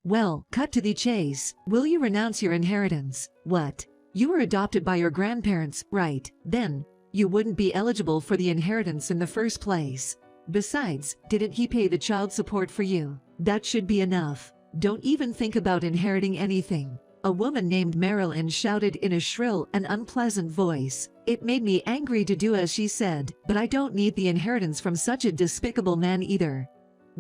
Well, cut to the chase. Will you renounce your inheritance? What? You were adopted by your grandparents, right? Then, you wouldn't be eligible for the inheritance in the first place. Besides, didn't he pay the child support for you? That should be enough. Don't even think about inheriting anything. A woman named Marilyn shouted in a shrill and unpleasant voice. It made me angry to do as she said, but I don't need the inheritance from such a despicable man either.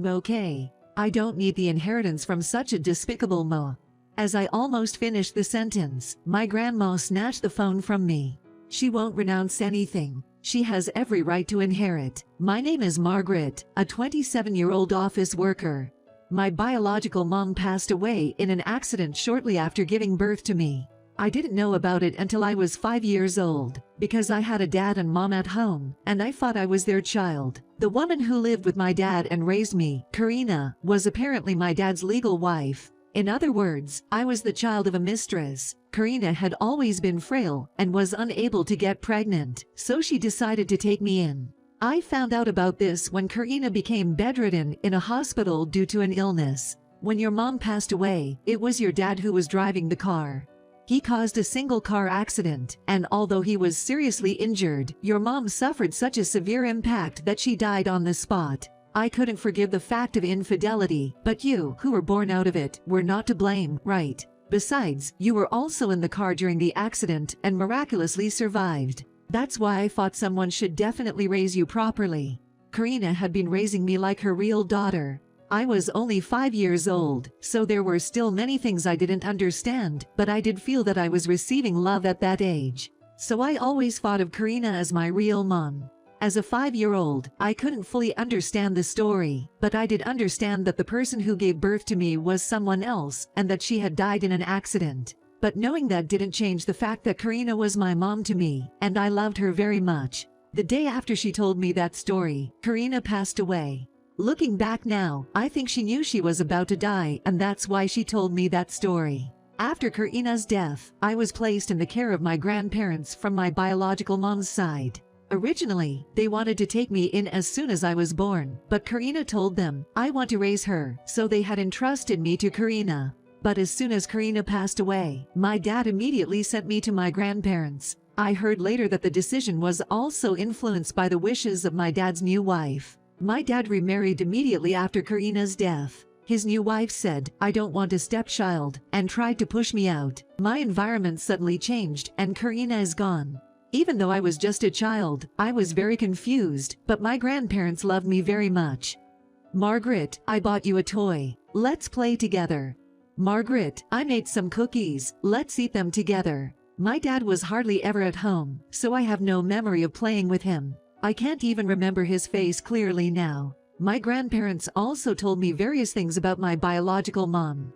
Okay. I don't need the inheritance from such a despicable mo. As I almost finished the sentence, my grandma snatched the phone from me. She won't renounce anything. She has every right to inherit. My name is Margaret, a 27-year-old office worker. My biological mom passed away in an accident shortly after giving birth to me. I didn't know about it until I was 5 years old, because I had a dad and mom at home, and I thought I was their child. The woman who lived with my dad and raised me, Karina, was apparently my dad's legal wife. In other words, I was the child of a mistress. Karina had always been frail and was unable to get pregnant, so she decided to take me in. I found out about this when Karina became bedridden in a hospital due to an illness. When your mom passed away, it was your dad who was driving the car. He caused a single car accident, and although he was seriously injured, your mom suffered such a severe impact that she died on the spot. I couldn't forgive the fact of infidelity, but you, who were born out of it, were not to blame, right? Besides, you were also in the car during the accident and miraculously survived. That's why I thought someone should definitely raise you properly. Karina had been raising me like her real daughter. I was only 5 years old, so there were still many things I didn't understand, but I did feel that I was receiving love at that age. So I always thought of Karina as my real mom. As a 5-year-old, I couldn't fully understand the story, but I did understand that the person who gave birth to me was someone else and that she had died in an accident. But knowing that didn't change the fact that Karina was my mom to me, and I loved her very much. The day after she told me that story, Karina passed away. Looking back now, I think she knew she was about to die, and that's why she told me that story. After Karina's death, I was placed in the care of my grandparents from my biological mom's side. Originally, they wanted to take me in as soon as I was born, but Karina told them, I want to raise her, so they had entrusted me to Karina. But as soon as Karina passed away, my dad immediately sent me to my grandparents. I heard later that the decision was also influenced by the wishes of my dad's new wife. My dad remarried immediately after Karina's death. His new wife said, I don't want a stepchild, and tried to push me out. My environment suddenly changed, and Karina is gone. Even though I was just a child, I was very confused, but my grandparents loved me very much. Margaret, I bought you a toy. Let's play together. Margaret, I made some cookies. Let's eat them together. My dad was hardly ever at home, so I have no memory of playing with him. I can't even remember his face clearly now. My grandparents also told me various things about my biological mom.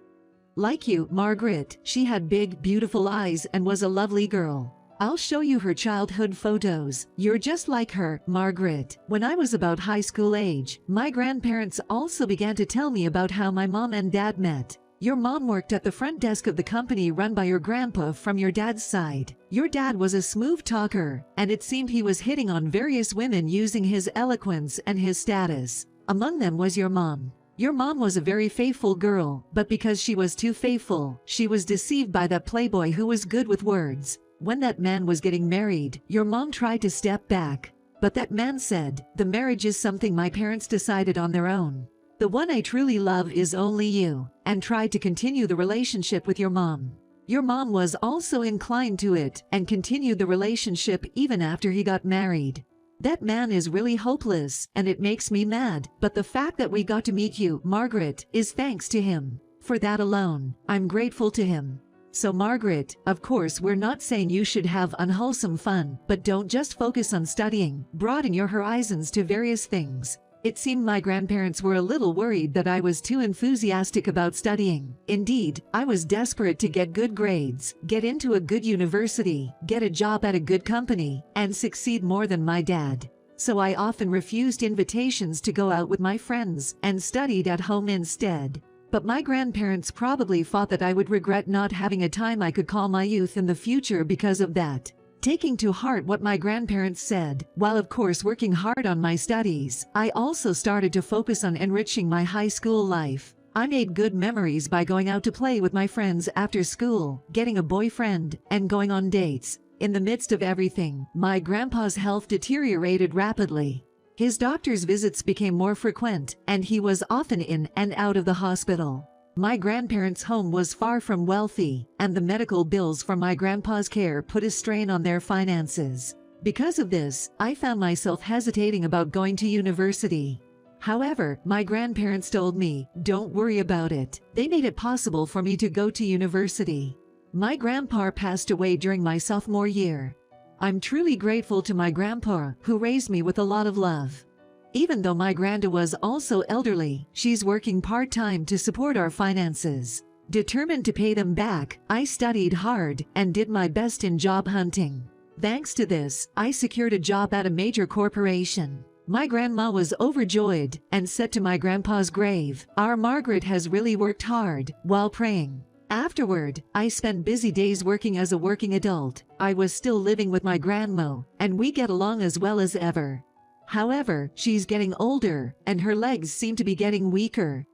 Like you, Margaret, she had big, beautiful eyes and was a lovely girl. I'll show you her childhood photos. You're just like her, Margaret. When I was about high school age, my grandparents also began to tell me about how my mom and dad met. Your mom worked at the front desk of the company run by your grandpa from your dad's side. Your dad was a smooth talker, and it seemed he was hitting on various women using his eloquence and his status. Among them was your mom. Your mom was a very faithful girl, but because she was too faithful, she was deceived by that playboy who was good with words. When that man was getting married, your mom tried to step back. But that man said, the marriage is something my parents decided on their own. The one I truly love is only you, and tried to continue the relationship with your mom. Your mom was also inclined to it and continued the relationship even after he got married. That man is really hopeless, and it makes me mad, but the fact that we got to meet you, Margaret, is thanks to him. For that alone, I'm grateful to him. So Margaret, of course we're not saying you should have unwholesome fun, but don't just focus on studying, broaden your horizons to various things. It seemed my grandparents were a little worried that I was too enthusiastic about studying. Indeed, I was desperate to get good grades, get into a good university, get a job at a good company, and succeed more than my dad. So I often refused invitations to go out with my friends and studied at home instead. But my grandparents probably thought that I would regret not having a time I could call my youth in the future because of that. Taking to heart what my grandparents said, while of course working hard on my studies, I also started to focus on enriching my high school life. I made good memories by going out to play with my friends after school, getting a boyfriend, and going on dates. In the midst of everything, my grandpa's health deteriorated rapidly. His doctor's visits became more frequent, and he was often in and out of the hospital. My grandparents' home was far from wealthy, and the medical bills for my grandpa's care put a strain on their finances. Because of this, I found myself hesitating about going to university. However, my grandparents told me, "Don't worry about it." They made it possible for me to go to university. My grandpa passed away during my sophomore year. I'm truly grateful to my grandpa, who raised me with a lot of love. Even though my granda was also elderly, she's working part-time to support our finances. Determined to pay them back, I studied hard and did my best in job hunting. Thanks to this, I secured a job at a major corporation. My grandma was overjoyed and said to my grandpa's grave, "Our Margaret has really worked hard," while praying. Afterward, I spent busy days working as a working adult. I was still living with my grandma, and we get along as well as ever. However, she's getting older, and her legs seem to be getting weaker.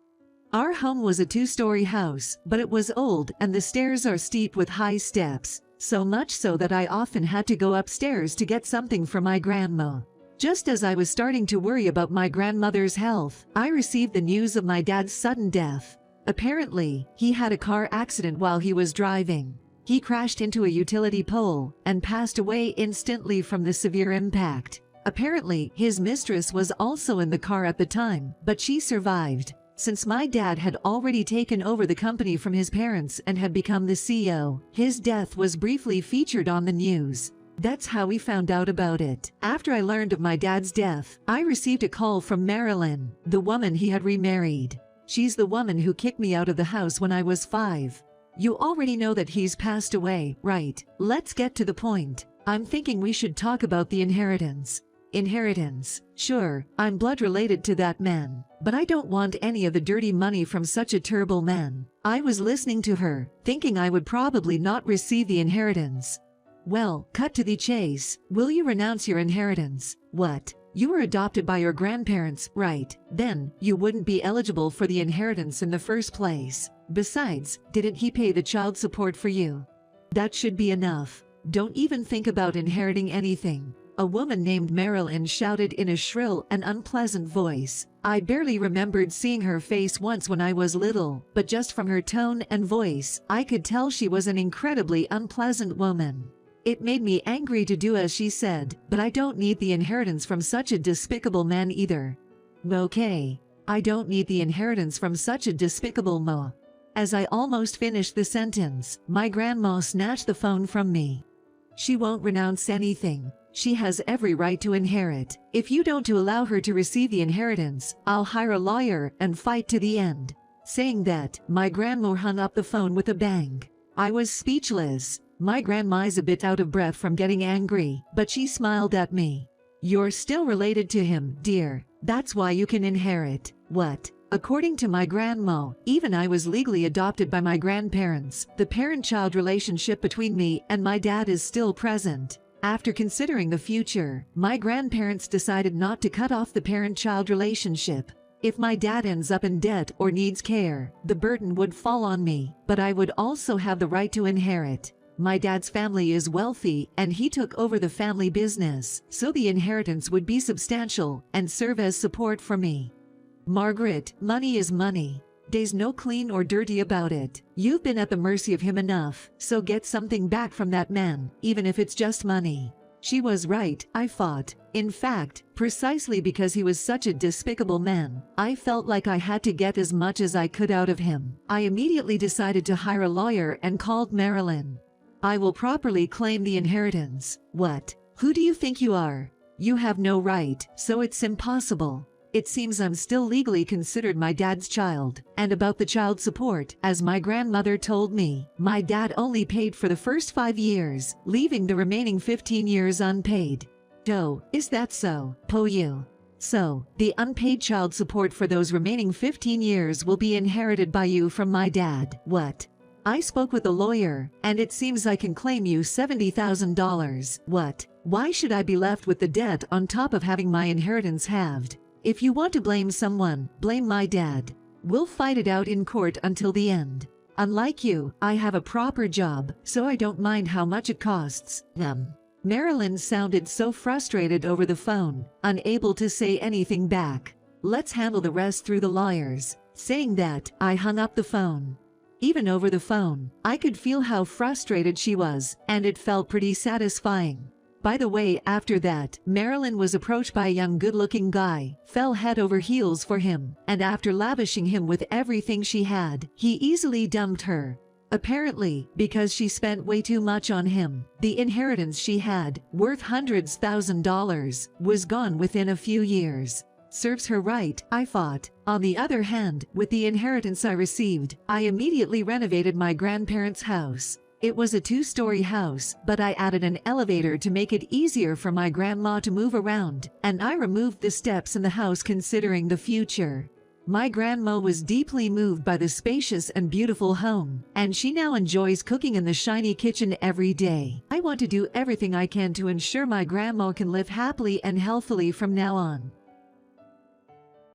Our home was a 2-story house, but it was old and the stairs are steep with high steps, so much so that I often had to go upstairs to get something for my grandma. Just as I was starting to worry about my grandmother's health, I received the news of my dad's sudden death. Apparently, he had a car accident while he was driving. He crashed into a utility pole and passed away instantly from the severe impact. Apparently, his mistress was also in the car at the time, but she survived. Since my dad had already taken over the company from his parents and had become the CEO, his death was briefly featured on the news. That's how we found out about it. After I learned of my dad's death, I received a call from Marilyn, the woman he had remarried. She's the woman who kicked me out of the house when I was 5. You already know that he's passed away, right? Let's get to the point. I'm thinking we should talk about the inheritance. Inheritance. Sure, I'm blood related to that man, but I don't want any of the dirty money from such a terrible man. I was listening to her, thinking I would probably not receive the inheritance. Well, cut to the chase. Will you renounce your inheritance? What? You were adopted by your grandparents, right? Then, you wouldn't be eligible for the inheritance in the first place. Besides, didn't he pay the child support for you? That should be enough. Don't even think about inheriting anything. A woman named Marilyn shouted in a shrill and unpleasant voice. I barely remembered seeing her face once when I was little, but just from her tone and voice, I could tell she was an incredibly unpleasant woman. It made me angry to do as she said, but I don't need the inheritance from such a despicable man either. Okay. I don't need the inheritance from such a despicable ma. As I almost finished the sentence, my grandma snatched the phone from me. She won't renounce anything. She has every right to inherit. If you don't allow her to receive the inheritance, I'll hire a lawyer and fight to the end. Saying that, my grandma hung up the phone with a bang. I was speechless. My grandma's a bit out of breath from getting angry, but she smiled at me. You're still related to him, dear. That's why you can inherit. What? According to my grandma, even I was legally adopted by my grandparents. The parent-child relationship between me and my dad is still present. After considering the future, my grandparents decided not to cut off the parent-child relationship. If my dad ends up in debt or needs care, the burden would fall on me, but I would also have the right to inherit. My dad's family is wealthy and he took over the family business, so the inheritance would be substantial and serve as support for me. Margaret, money is money. There's no clean or dirty about it. You've been at the mercy of him enough, so get something back from that man, even if it's just money. She was right, I fought. In fact, precisely because he was such a despicable man, I felt like I had to get as much as I could out of him. I immediately decided to hire a lawyer and called Marilyn. I will properly claim the inheritance. What? Who do you think you are? You have no right, so it's impossible. It seems I'm still legally considered my dad's child. And about the child support, as my grandmother told me, my dad only paid for the first 5 years, leaving the remaining 15 years unpaid. Oh, is that so? Po-you. So, the unpaid child support for those remaining 15 years will be inherited by you from my dad. What? I spoke with a lawyer, and it seems I can claim you $70,000. What? Why should I be left with the debt on top of having my inheritance halved? If you want to blame someone, blame my dad. We'll fight it out in court until the end. Unlike you, I have a proper job, so I don't mind how much it costs them." Marilyn sounded so frustrated over the phone, unable to say anything back. "Let's handle the rest through the lawyers." Saying that, I hung up the phone. Even over the phone, I could feel how frustrated she was, and it felt pretty satisfying. By the way, after that, Marilyn was approached by a young good-looking guy, fell head over heels for him, and after lavishing him with everything she had, he easily dumped her. Apparently, because she spent way too much on him, the inheritance she had, worth hundreds thousand dollars, was gone within a few years. Serves her right, I thought. On the other hand, with the inheritance I received, I immediately renovated my grandparents' house. It was a 2-story house, but I added an elevator to make it easier for my grandma to move around, and I removed the steps in the house considering the future. My grandma was deeply moved by the spacious and beautiful home, and she now enjoys cooking in the shiny kitchen every day. I want to do everything I can to ensure my grandma can live happily and healthily from now on.